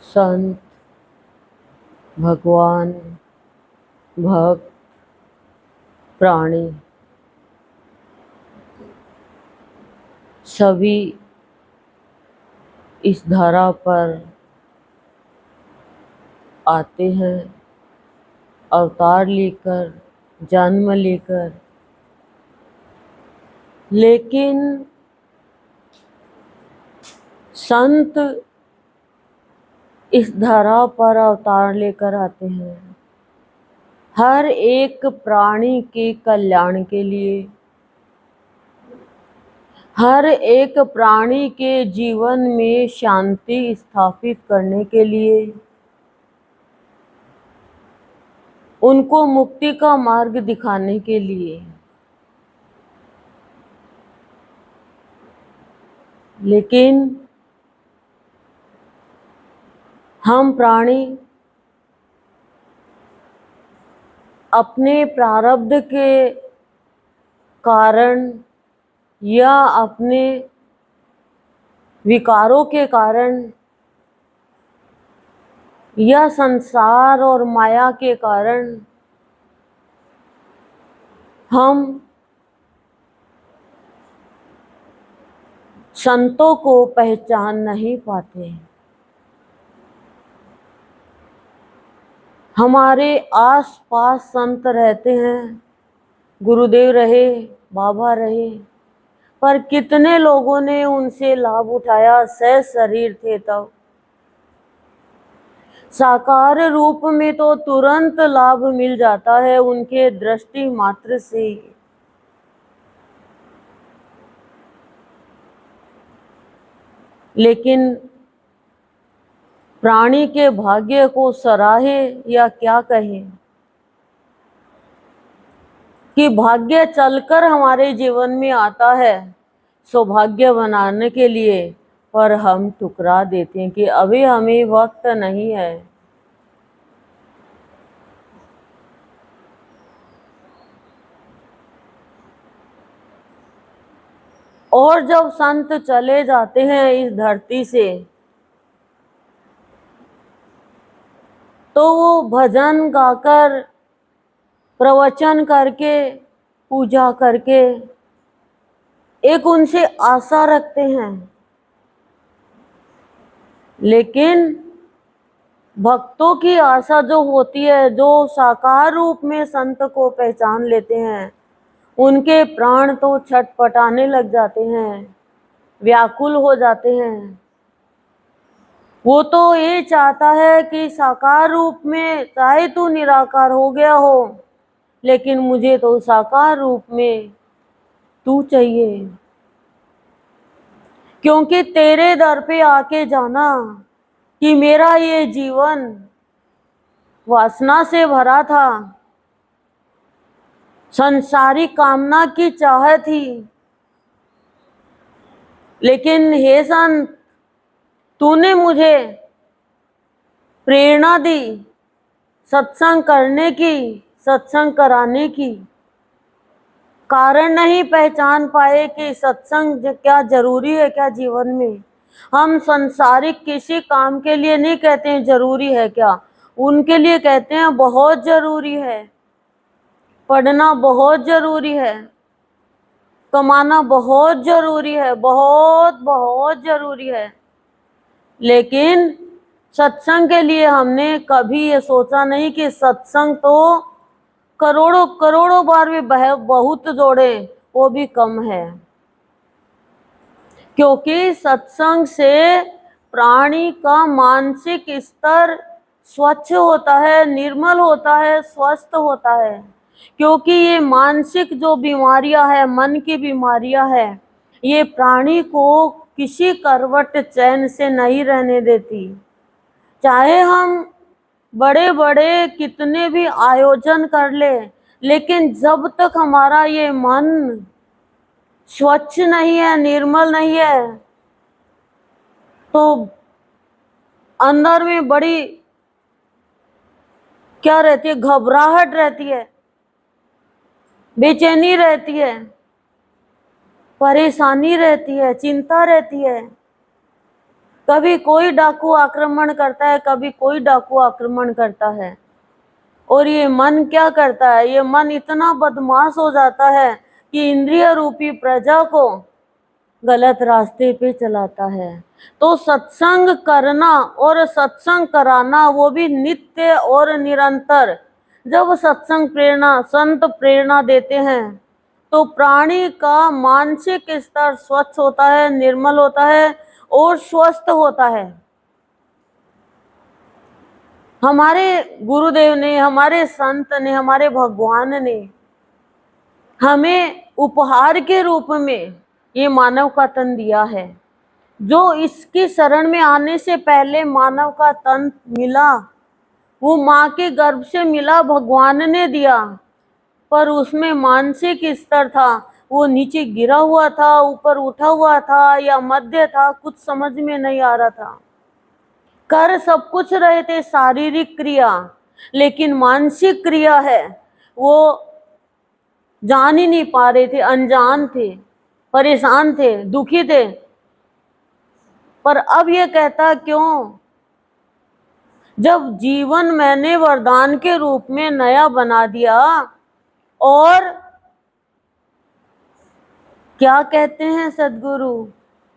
संत, भगवान, भक्त, प्राणी सभी इस धरा पर आते हैं अवतार लेकर, जन्म लेकर, लेकिन संत इस धरा पर अवतार लेकर आते हैं हर एक प्राणी के कल्याण के लिए, हर एक प्राणी के जीवन में शांति स्थापित करने के लिए, उनको मुक्ति का मार्ग दिखाने के लिए। लेकिन हम प्राणी अपने प्रारब्ध के कारण या अपने विकारों के कारण या संसार और माया के कारण हम संतों को पहचान नहीं पाते। हमारे आस-पास संत रहते हैं, गुरुदेव रहे, बाबा रहे, पर कितने लोगों ने उनसे लाभ उठाया? सहज शरीर थे तब। साकार रूप में तो तुरंत लाभ मिल जाता है उनके दृष्टि मात्र से। लेकिन प्राणी के भाग्य को सराहे या क्या कहें कि भाग्य चलकर हमारे जीवन में आता है सौभाग्य बनाने के लिए, पर हम ठुकरा देते हैं कि अभी हमें वक्त नहीं है। और जब संत चले जाते हैं इस धरती से, तो वो भजन गाकर, प्रवचन करके, पूजा करके एक उनसे आशा रखते हैं। लेकिन भक्तों की आशा जो होती है, जो साकार रूप में संत को पहचान लेते हैं, उनके प्राण तो छटपटाने लग जाते हैं, व्याकुल हो जाते हैं। वो तो ये चाहता है कि साकार रूप में चाहे तू निराकार हो गया हो, लेकिन मुझे तो साकार रूप में तू चाहिए, क्योंकि तेरे दर पे आके जाना कि मेरा ये जीवन वासना से भरा था, संसारिक कामना की चाह थी, लेकिन हे संत, तूने मुझे प्रेरणा दी सत्संग करने की, सत्संग कराने की। कारण नहीं पहचान पाए कि सत्संग क्या जरूरी है क्या जीवन में। हम संसारिक किसी काम के लिए नहीं कहते हैं जरूरी है क्या, उनके लिए कहते हैं बहुत जरूरी है, पढ़ना बहुत जरूरी है, कमाना बहुत जरूरी है, बहुत बहुत जरूरी है। लेकिन सत्संग के लिए हमने कभी ये सोचा नहीं कि सत्संग तो करोड़ों करोड़ों बार भी बहुत जोड़े वो भी कम है, क्योंकि सत्संग से प्राणी का मानसिक स्तर स्वच्छ होता है, निर्मल होता है, स्वस्थ होता है। क्योंकि ये मानसिक जो बीमारियां है, मन की बीमारियां है, ये प्राणी को किसी करवट चैन से नहीं रहने देती। चाहे हम बड़े बड़े कितने भी आयोजन कर ले, लेकिन जब तक हमारा ये मन स्वच्छ नहीं है, निर्मल नहीं है, तो अंदर में बड़ी क्या रहती है, घबराहट रहती है, बेचैनी रहती है, परेशानी रहती है, चिंता रहती है। कभी कोई डाकू आक्रमण करता है, कभी कोई डाकू आक्रमण करता है। और ये मन क्या करता है, ये मन इतना बदमाश हो जाता है कि इंद्रिय रूपी प्रजा को गलत रास्ते पे चलाता है। तो सत्संग करना और सत्संग कराना, वो भी नित्य और निरंतर। जब सत्संग प्रेरणा, संत प्रेरणा देते हैं तो प्राणी का मानसिक स्तर स्वच्छ होता है, निर्मल होता है और स्वस्थ होता है। हमारे गुरुदेव ने, हमारे संत ने, हमारे भगवान ने हमें उपहार के रूप में ये मानव का तन दिया है। जो इसकी शरण में आने से पहले मानव का तन मिला, वो माँ के गर्भ से मिला, भगवान ने दिया, पर उसमें मानसिक स्तर था, वो नीचे गिरा हुआ था, ऊपर उठा हुआ था या मध्य था, कुछ समझ में नहीं आ रहा था। कर सब कुछ रहे थे शारीरिक क्रिया, लेकिन मानसिक क्रिया है वो जान ही नहीं पा रहे थे, अनजान थे, परेशान थे, दुखी थे। पर अब ये कहता क्यों, जब जीवन मैंने वरदान के रूप में नया बना दिया। और क्या कहते हैं सद्गुरु,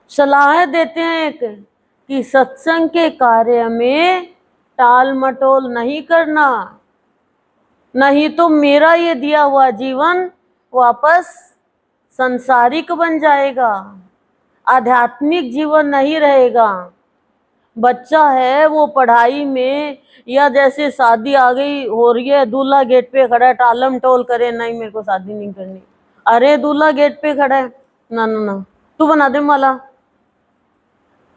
सलाह देते हैं एक, कि सत्संग के कार्य में टाल मटोल नहीं करना, नहीं तो मेरा ये दिया हुआ जीवन वापस संसारिक बन जाएगा, आध्यात्मिक जीवन नहीं रहेगा। बच्चा है वो पढ़ाई में, या जैसे शादी आ गई हो रही है, दूल्हा गेट पे खड़ा है, टालम टोल करे, नहीं मेरे को शादी नहीं करनी। अरे दूल्हा गेट पे खड़ा है, ना ना ना, तू बना दे माला,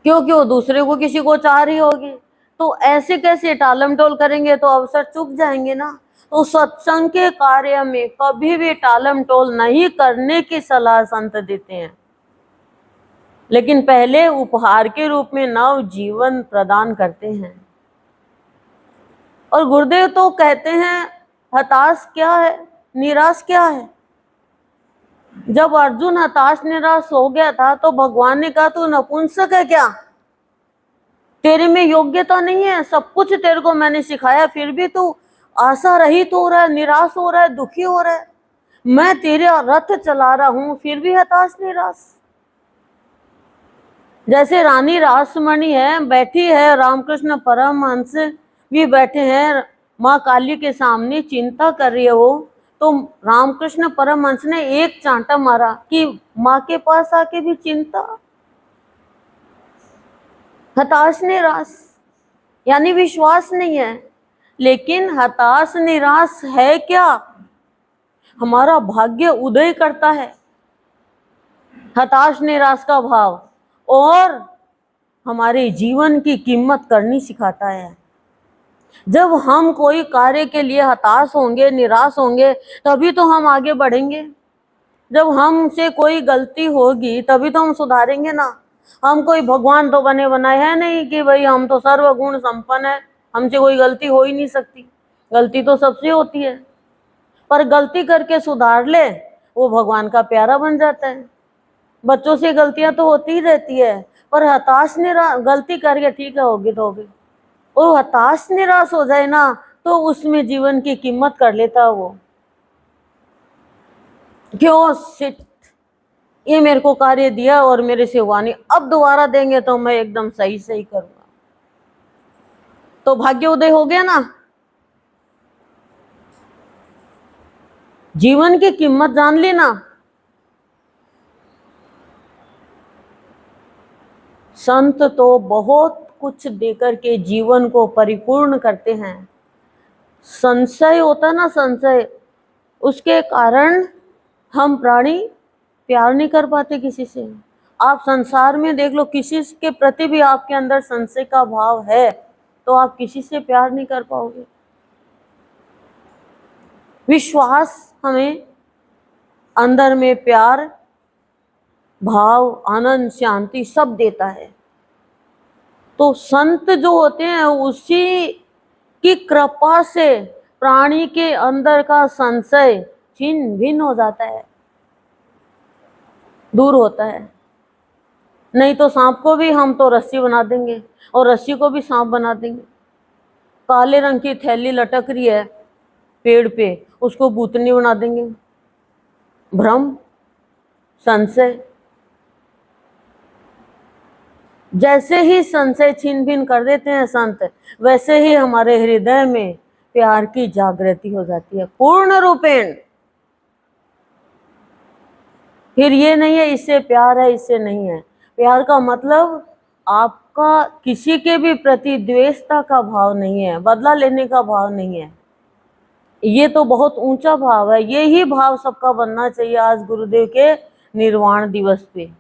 क्यों क्यों, दूसरे को किसी को चाह रही होगी। तो ऐसे कैसे टालम टोल करेंगे तो अवसर चूक जाएंगे ना। तो सत्संग के कार्य में कभी भी टालम टोल नहीं करने की सलाह संत देते हैं, लेकिन पहले उपहार के रूप में नव जीवन प्रदान करते हैं। और गुरुदेव तो कहते हैं हताश क्या है, निराश क्या है। जब अर्जुन हताश निराश हो गया था तो भगवान ने कहा तू नपुंसक है क्या, तेरे में योग्यता नहीं है, सब कुछ तेरे को मैंने सिखाया, फिर भी तू आशा रहित हो रहा है, निराश हो रहा है, दुखी हो रहा है। मैं तेरा रथ चला रहा हूं, फिर भी हताश निराश। जैसे रानी रासमणि है, बैठी है, रामकृष्ण परमहंस भी बैठे हैं, माँ काली के सामने चिंता कर रही है वो, तो रामकृष्ण परमहंस ने एक चांटा मारा कि माँ के पास आके भी चिंता। हताश निराश यानी विश्वास नहीं है। लेकिन हताश निराश है क्या, हमारा भाग्य उदय करता है हताश निराश का भाव, और हमारे जीवन की कीमत करनी सिखाता है। जब हम कोई कार्य के लिए हताश होंगे, निराश होंगे, तभी तो हम आगे बढ़ेंगे। जब हमसे कोई गलती होगी तभी तो हम सुधारेंगे ना। हम कोई भगवान तो बने बनाए हैं नहीं कि भाई हम तो सर्वगुण संपन्न है, हमसे कोई गलती हो ही नहीं सकती। गलती तो सबसे होती है, पर गलती करके सुधार ले वो भगवान का प्यारा बन जाता है। बच्चों से गलतियां तो होती ही रहती है, पर हताश निराश, गलती करके ठीक है होगी तो होगी, और हताश निराश हो जाए ना तो उसमें जीवन की कीमत कर लेता वो। क्यों शिट, ये मेरे को कार्य दिया और मेरे से हुआ नहीं, अब दोबारा देंगे तो मैं एकदम सही सही करूंगा, तो भाग्य उदय हो गया ना। जीवन की कीमत जान ली ना। संत तो बहुत कुछ देकर के जीवन को परिपूर्ण करते हैं। संशय होता ना, संशय, उसके कारण हम प्राणी प्यार नहीं कर पाते किसी से। आप संसार में देख लो, किसी के प्रति भी आपके अंदर संशय का भाव है तो आप किसी से प्यार नहीं कर पाओगे। विश्वास हमें अंदर में प्यार, भाव, आनंद, शांति सब देता है। तो संत जो होते हैं उसी की कृपा से प्राणी के अंदर का संशय छिन्न भिन्न हो जाता है, दूर होता है। नहीं तो सांप को भी हम तो रस्सी बना देंगे और रस्सी को भी सांप बना देंगे। काले रंग की थैली लटक रही है पेड़ पे, उसको भूतनी बना देंगे। भ्रम, संशय। जैसे ही संशय छीन भिन कर देते हैं संत, वैसे ही हमारे हृदय में प्यार की जागृति हो जाती है पूर्ण रूपेण। फिर ये नहीं है इससे प्यार है इससे नहीं है। प्यार का मतलब आपका किसी के भी प्रति द्वेषता का भाव नहीं है, बदला लेने का भाव नहीं है। ये तो बहुत ऊंचा भाव है। ये ही भाव सबका बनना चाहिए आज गुरुदेव के निर्वाण दिवस पे।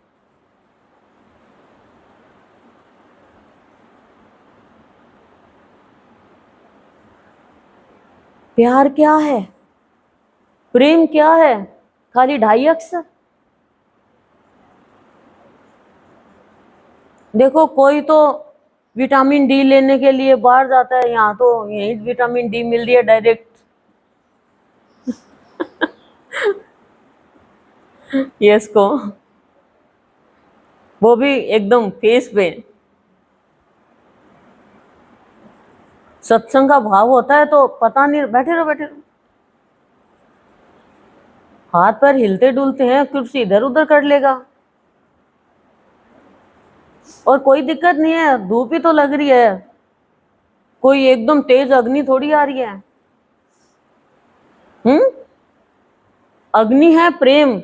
प्यार क्या है, प्रेम क्या है? खाली 2.5 अक्षर। देखो कोई तो विटामिन डी लेने के लिए बाहर जाता है, यहाँ तो यही विटामिन डी मिल रही है डायरेक्ट। यस को, वो भी एकदम फेस पे। सत्संग का भाव होता है तो पता नहीं, बैठे रहो बैठे रहो। हाथ पैर हिलते डुलते हैं, कुर्सी इधर उधर कर लेगा और कोई दिक्कत नहीं है। धूप ही तो लग रही है, कोई एकदम तेज अग्नि थोड़ी आ रही है। अग्नि है प्रेम,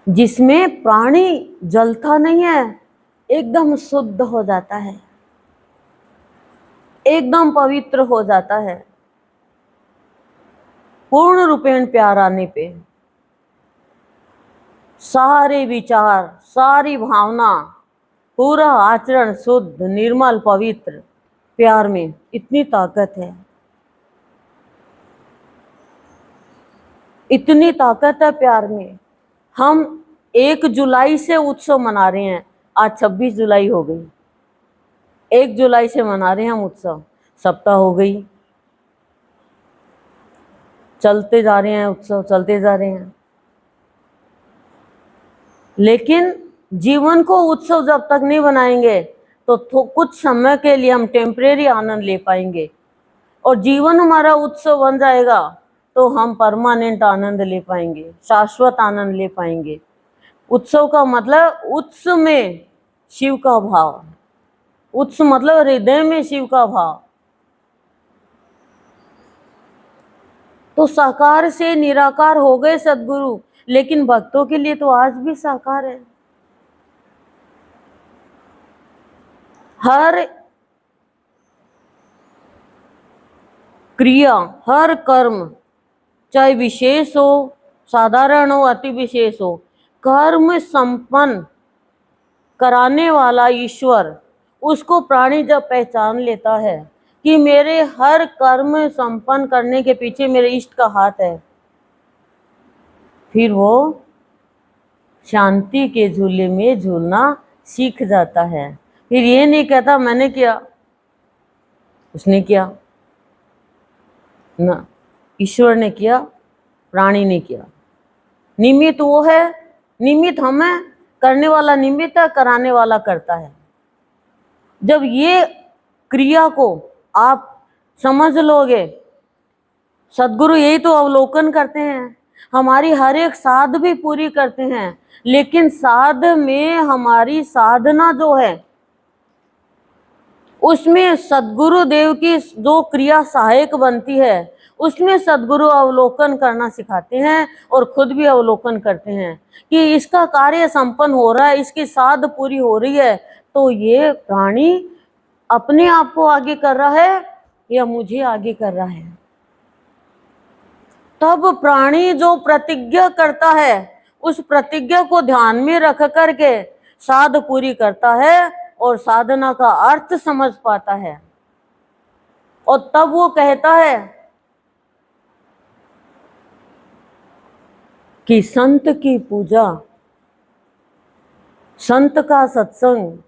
जिसमें प्राणी जलता नहीं है, एकदम शुद्ध हो जाता है, एकदम पवित्र हो जाता है पूर्ण रूपेण। प्यार आने पे सारे विचार, सारी भावना, पूरा आचरण शुद्ध निर्मल पवित्र। प्यार में इतनी ताकत है, इतनी ताकत है प्यार में। हम 1 जुलाई से उत्सव मना रहे हैं, आज 26 जुलाई हो गई। 1 जुलाई से मना रहे हैं हम उत्सव, सप्ताह हो गई, चलते जा रहे हैं उत्सव, चलते जा रहे हैं। लेकिन जीवन को उत्सव जब तक नहीं बनाएंगे तो कुछ समय के लिए हम टेम्परेरी आनंद ले पाएंगे, और जीवन हमारा उत्सव बन जाएगा तो हम परमानेंट आनंद ले पाएंगे, शाश्वत आनंद ले पाएंगे। उत्सव का मतलब उत्सव में शिव का भाव, उत्सव मतलब हृदय में शिव का भाव। तो साकार से निराकार हो गए सद्गुरु, लेकिन भक्तों के लिए तो आज भी साकार है। हर क्रिया, हर कर्म, चाहे विशेष हो, साधारण हो, अति विशेष हो, कर्म संपन्न कराने वाला ईश्वर, उसको प्राणी जब पहचान लेता है कि मेरे हर कर्म संपन्न करने के पीछे मेरे इष्ट का हाथ है, फिर वो शांति के झूले में झूलना सीख जाता है। फिर ये नहीं कहता मैंने किया, उसने किया ना, ईश्वर ने किया, प्राणी ने किया। निमित्त वो है, निमित्त हम है, करने वाला निमित्त है, कराने वाला करता है। जब ये क्रिया को आप समझ लोगे, सद्गुरु यही तो अवलोकन करते हैं, हमारी हर एक साध भी पूरी करते हैं, लेकिन साध में हमारी साधना जो है उसमें सद्गुरु देव की जो क्रिया सहायक बनती है, उसमें सद्गुरु अवलोकन करना सिखाते हैं और खुद भी अवलोकन करते हैं कि इसका कार्य संपन्न हो रहा है, इसकी साध पूरी हो रही है, तो ये प्राणी अपने आप को आगे कर रहा है या मुझे आगे कर रहा है। तब प्राणी जो प्रतिज्ञा करता है, उस प्रतिज्ञा को ध्यान में रख करके साध पूरी करता है और साधना का अर्थ समझ पाता है, और तब वो कहता है कि संत की पूजा, संत का सत्संग,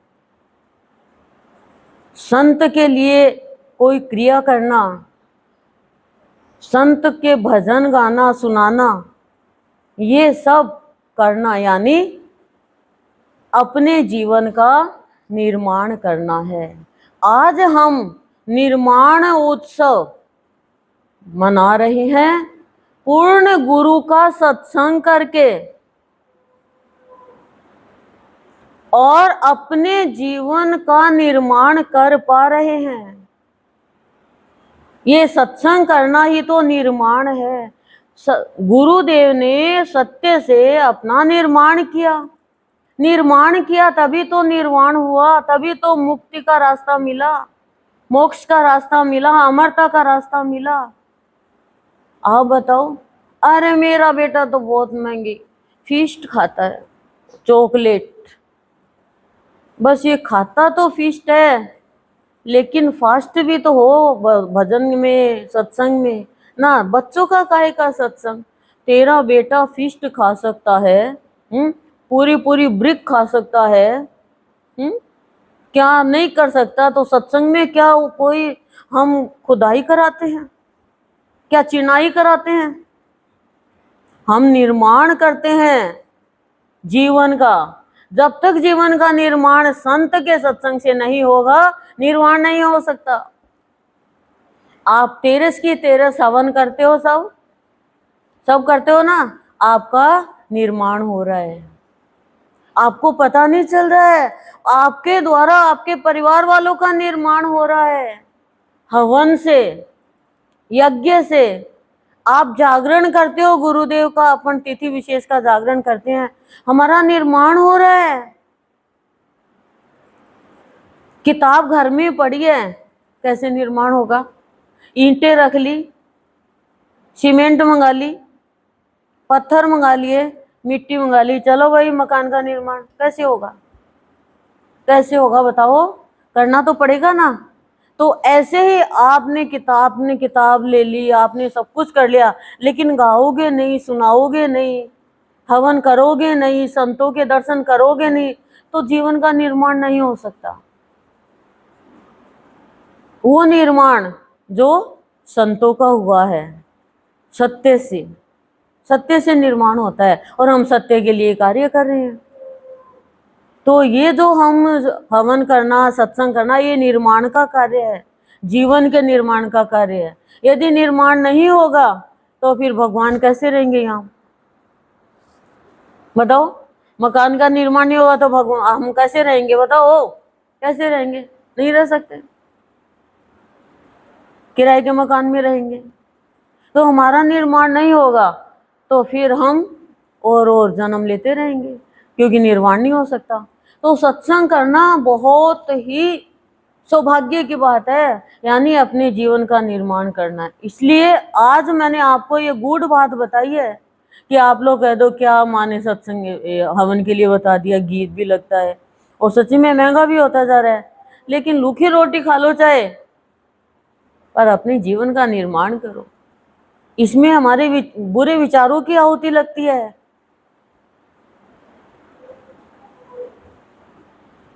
संत के लिए कोई क्रिया करना, संत के भजन गाना सुनाना, ये सब करना यानी अपने जीवन का निर्माण करना है। आज हम निर्माण उत्सव मना रहे हैं, पूर्ण गुरु का सत्संग करके और अपने जीवन का निर्माण कर पा रहे हैं। ये सत्संग करना ही तो निर्माण है। गुरुदेव ने सत्य से अपना निर्माण किया तभी तो निर्वाण हुआ, तभी तो मुक्ति का रास्ता मिला, मोक्ष का रास्ता मिला, अमरता का रास्ता मिला। आप बताओ, अरे मेरा बेटा तो बहुत महंगी फीस्ट खाता है, चॉकलेट, बस ये खाता तो फीस्ट है, लेकिन फास्ट भी तो हो भजन में, सत्संग में ना। बच्चों का काहे का सत्संग? तेरा बेटा फीस्ट खा सकता है, पूरी पूरी ब्रिक खा सकता है, क्या नहीं कर सकता? तो सत्संग में क्या कोई हम खुदाई कराते हैं? क्या चिनाई कराते हैं? हम निर्माण करते हैं जीवन का। जब तक जीवन का निर्माण संत के सत्संग से नहीं होगा, निर्माण नहीं हो सकता। आप तेरस की तेरस हवन करते हो, सब करते हो ना, आपका निर्माण हो रहा है, आपको पता नहीं चल रहा है। आपके द्वारा आपके परिवार वालों का निर्माण हो रहा है। हवन से, यज्ञ से, आप जागरण करते हो गुरुदेव का, अपन तिथि विशेष का जागरण करते हैं, हमारा निर्माण हो रहा है। किताब घर में पड़ी है, कैसे निर्माण होगा? ईंटें रख ली, सीमेंट मंगा ली, पत्थर मंगा लिए, मिट्टी मंगा ली, चलो भाई मकान का निर्माण कैसे होगा? कैसे होगा बताओ? करना तो पड़ेगा ना। तो ऐसे ही आपने किताब ले ली, आपने सब कुछ कर लिया, लेकिन गाओगे नहीं, सुनाओगे नहीं, हवन करोगे नहीं, संतों के दर्शन करोगे नहीं, तो जीवन का निर्माण नहीं हो सकता। वो निर्माण जो संतों का हुआ है, सत्य से निर्माण होता है, और हम सत्य के लिए कार्य कर रहे हैं। तो ये जो हम हवन करना, सत्संग करना, ये निर्माण का कार्य है, जीवन के निर्माण का कार्य है। यदि निर्माण नहीं होगा तो फिर भगवान कैसे रहेंगे यहाँ? बताओ, मकान का निर्माण नहीं होगा तो भगवान हम कैसे रहेंगे? बताओ, कैसे रहेंगे? नहीं रह सकते, किराए के मकान में रहेंगे। तो हमारा निर्माण नहीं होगा तो फिर हम और जन्म लेते रहेंगे, क्योंकि निर्माण नहीं हो सकता। तो सत्संग करना बहुत ही सौभाग्य की बात है, यानी अपने जीवन का निर्माण करना। इसलिए आज मैंने आपको ये गूढ़ बात बताई है कि आप लोग कह दो क्या माने सत्संग हवन के लिए बता दिया, गीत भी लगता है, और सच्ची में महंगा भी होता जा रहा है, लेकिन रूखी रोटी खा लो चाहे, पर अपने जीवन का निर्माण करो। इसमें हमारे बुरे विचारों की आहुति लगती है,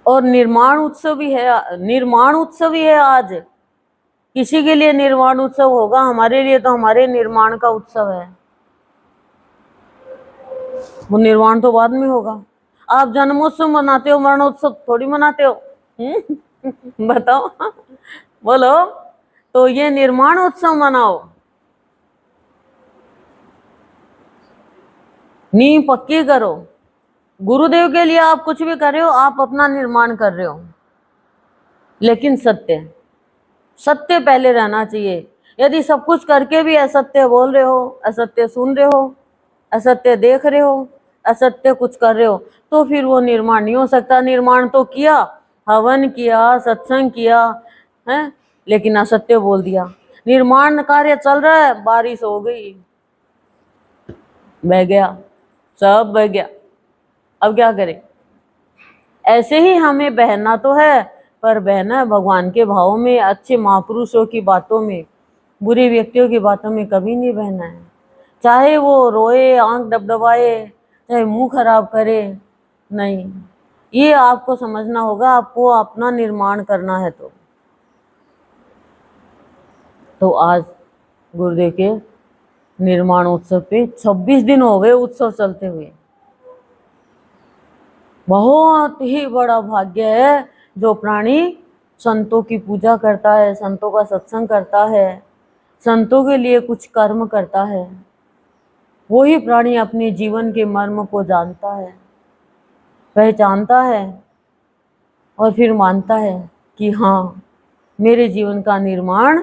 और निर्माण उत्सव ही है आज। किसी के लिए निर्माण उत्सव होगा, हमारे लिए तो हमारे निर्माण का उत्सव है। वो निर्वाण तो बाद में होगा। आप जन्मोत्सव मनाते हो, मरणोत्सव थोड़ी मनाते हो? बताओ, बोलो। तो ये निर्माण उत्सव मनाओ, नींव पक्की करो। गुरुदेव के लिए आप कुछ भी कर रहे हो, आप अपना निर्माण कर रहे हो, लेकिन सत्य पहले रहना चाहिए। यदि सब कुछ करके भी असत्य बोल रहे हो, असत्य सुन रहे हो, असत्य देख रहे हो, असत्य कुछ कर रहे हो, तो फिर वो निर्माण नहीं हो सकता। निर्माण तो किया, हवन किया, सत्संग किया है, लेकिन असत्य बोल दिया। निर्माण कार्य चल रहा है, बारिश हो गई, बह गया, सब बह गया, अब क्या करें? ऐसे ही हमें बहना तो है, पर बहना भगवान के भावों में, अच्छे महापुरुषों की बातों में, बुरे व्यक्तियों की बातों में कभी नहीं बहना है। चाहे वो रोए, आंख डबडबाए, चाहे मुंह खराब करे, नहीं, ये आपको समझना होगा। आपको अपना निर्माण करना है तो आज गुरुदेव के निर्माण उत्सव पे 26 दिन हो गए उत्सव चलते हुए। बहुत ही बड़ा भाग्य है जो प्राणी संतों की पूजा करता है, संतों का सत्संग करता है, संतों के लिए कुछ कर्म करता है। वही प्राणी अपने जीवन के मर्म को जानता है, पहचानता है और फिर मानता है कि हाँ, मेरे जीवन का निर्माण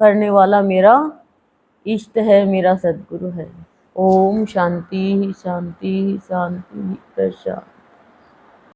करने वाला मेरा इष्ट है, मेरा सद्गुरु है। ओम शांति शांति शांति प्रशांति।